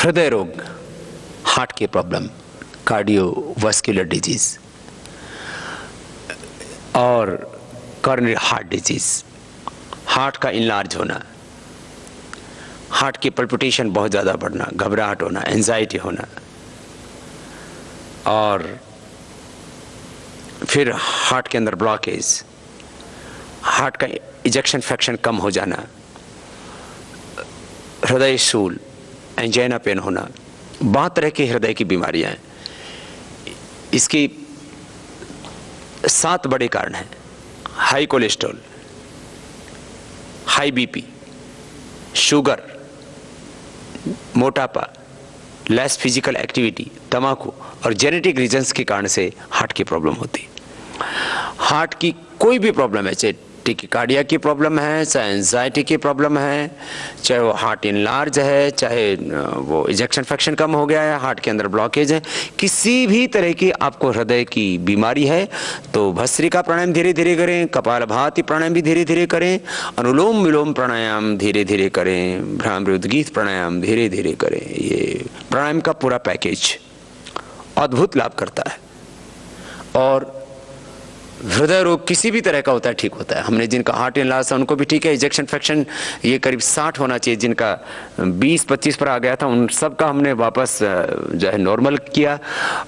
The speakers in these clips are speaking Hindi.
हृदय रोग, हार्ट की प्रॉब्लम, कार्डियोवास्कुलर डिजीज और कॉरोनरी हार्ट डिजीज, हार्ट का इनलार्ज होना, हार्ट की पल्पिटेशन बहुत ज़्यादा बढ़ना, घबराहट होना, एंजाइटी होना, और फिर हार्ट के अंदर ब्लॉकेज, हार्ट का इजेक्शन फ्रैक्शन कम हो जाना, हृदय शूल, एंजाइना पेन होना, बहुत तरह की हृदय की बीमारियां हैं। इसकी 7 बड़े कारण हैं: high cholesterol, high BP, sugar, मोटापा, लेस फिजिकल एक्टिविटी, तंबाकू और जेनेटिक रीजंस के कारण से हार्ट की प्रॉब्लम होती है। हार्ट की कोई भी प्रॉब्लम है, चाहे टिकिकार्डिया की प्रॉब्लम है, चाहे एंजाइटी की प्रॉब्लम है, चाहे वो हार्ट इनलार्ज है, चाहे वो इजेक्शन फ्रैक्शन कम हो गया है, हार्ट के अंदर ब्लॉकेज है, किसी भी तरह की आपको हृदय की बीमारी है तो भस्त्रिका प्राणायाम धीरे धीरे करें, कपालभाति प्राणायाम भी धीरे धीरे करें, अनुलोम विलोम प्राणायाम धीरे धीरे करें, भ्रामरी उद्गीत प्राणायाम धीरे धीरे करें। ये प्राणायाम का पूरा पैकेज अद्भुत लाभ करता है और हृदय रोग किसी भी तरह का होता है ठीक होता है। हमने जिनका हार्ट इनलार्ज था उनको भी ठीक है, इजेक्शन फ्रैक्शन ये करीब 60 होना चाहिए, जिनका 20-25 पर आ गया था उन सब का हमने वापस जो है नॉर्मल किया,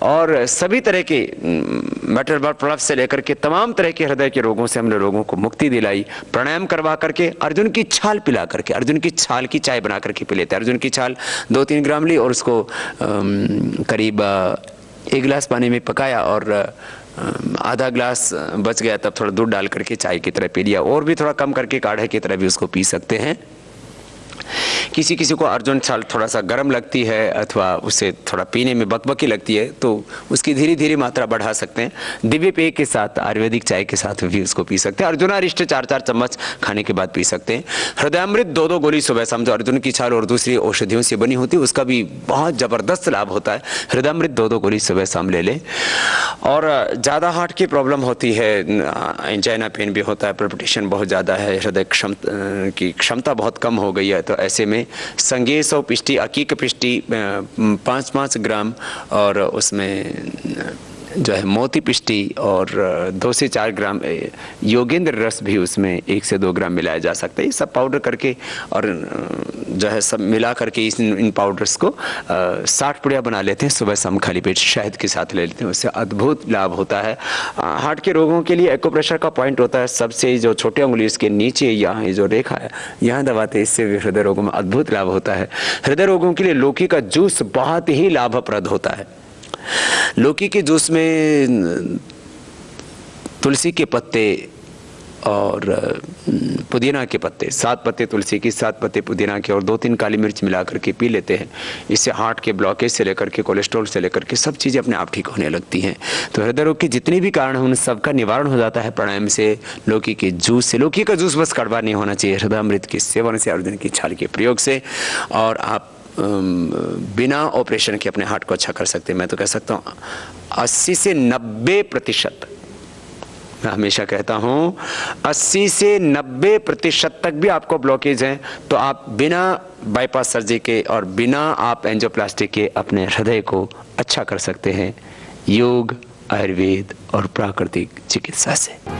और सभी तरह के मेटल ब्लड प्रॉब्लम से लेकर के तमाम तरह के हृदय के रोगों से हमने लोगों को मुक्ति दिलाई। प्राणायाम करवा करके, अर्जुन की छाल पिला करके, अर्जुन की छाल की चाय बना करके पी लेते हैं। अर्जुन की छाल 2-3 ग्राम ली और उसको करीब 1 गिलास पानी में पकाया और आधा ग्लास बच गया, तब थोड़ा दूध डाल करके चाय की तरह पी लिया, और भी थोड़ा कम करके काढ़े की तरह भी उसको पी सकते हैं। किसी किसी को अर्जुन छाल थोड़ा सा गर्म लगती है अथवा उसे थोड़ा पीने में बकबकी लगती है तो उसकी धीरे धीरे मात्रा बढ़ा सकते हैं। दिव्य पेय के साथ, आयुर्वेदिक चाय के साथ भी उसको पी सकते हैं। अर्जुनारिष्ट 4-4 चम्मच खाने के बाद पी सकते हैं। हृदयामृत 2-2 गोली सुबह शाम, जो अर्जुन की छाल और दूसरी औषधियों से बनी होती है उसका भी बहुत ज़बरदस्त लाभ होता है। हृदयामृत 2-2 गोली सुबह शाम ले लें। और ज़्यादा हार्ट की प्रॉब्लम होती है, एंजाइना पेन भी होता है, पल्पिटेशन बहुत ज़्यादा है, हृदय की क्षमता बहुत कम हो गई है, तो ऐसे में संगेसो पिष्टी, अकीक पिष्टी 5-5 ग्राम और उसमें जो है मोती पिष्टी और 2 से 4 ग्राम योगेंद्र रस भी उसमें 1 से 2 ग्राम मिलाया जा सकता है। ये सब पाउडर करके और जो है सब मिला करके इन पाउडर्स को 60 पुड़िया बना लेते हैं, सुबह शाम खाली पेट शहद के साथ ले लेते हैं, उससे अद्भुत लाभ होता है। हार्ट के रोगों के लिए एक्यूप्रेशर का पॉइंट होता है सबसे जो छोटे उंगली इसके नीचे, यहाँ ये जो रेखा है यहाँ दबाते, इससे भी हृदय रोगों में अद्भुत लाभ होता है। हृदय रोगों के लिए लौकी का जूस बहुत ही लाभप्रद होता है। लौकी के जूस में तुलसी के पत्ते और पुदीना के पत्ते, 7 पत्ते तुलसी की, 7 पत्ते पुदीना के और 2-3 काली मिर्च मिला करके पी लेते हैं। इससे हार्ट के ब्लॉकेज से लेकर के कोलेस्ट्रॉल से लेकर के सब चीज़ें अपने आप ठीक होने लगती हैं। तो हृदय रोग के जितने भी कारण हैं उन सब का निवारण हो जाता है प्राणायाम से, लौकी के जूस से। लौकी का जूस बस कड़वा नहीं होना चाहिए, हृदयामृत के सेवन से, अर्जुन की छाल के प्रयोग से, और आप बिना ऑपरेशन के अपने हार्ट को अच्छा कर सकते हैं। मैं तो कह सकता हूँ 80 से 90%, मैं हमेशा कहता हूँ 80 से 90% तक भी आपको ब्लॉकेज हैं तो आप बिना बाईपास सर्जरी के और बिना आप एंजियोप्लास्टी के अपने हृदय को अच्छा कर सकते हैं योग, आयुर्वेद और प्राकृतिक चिकित्सा से।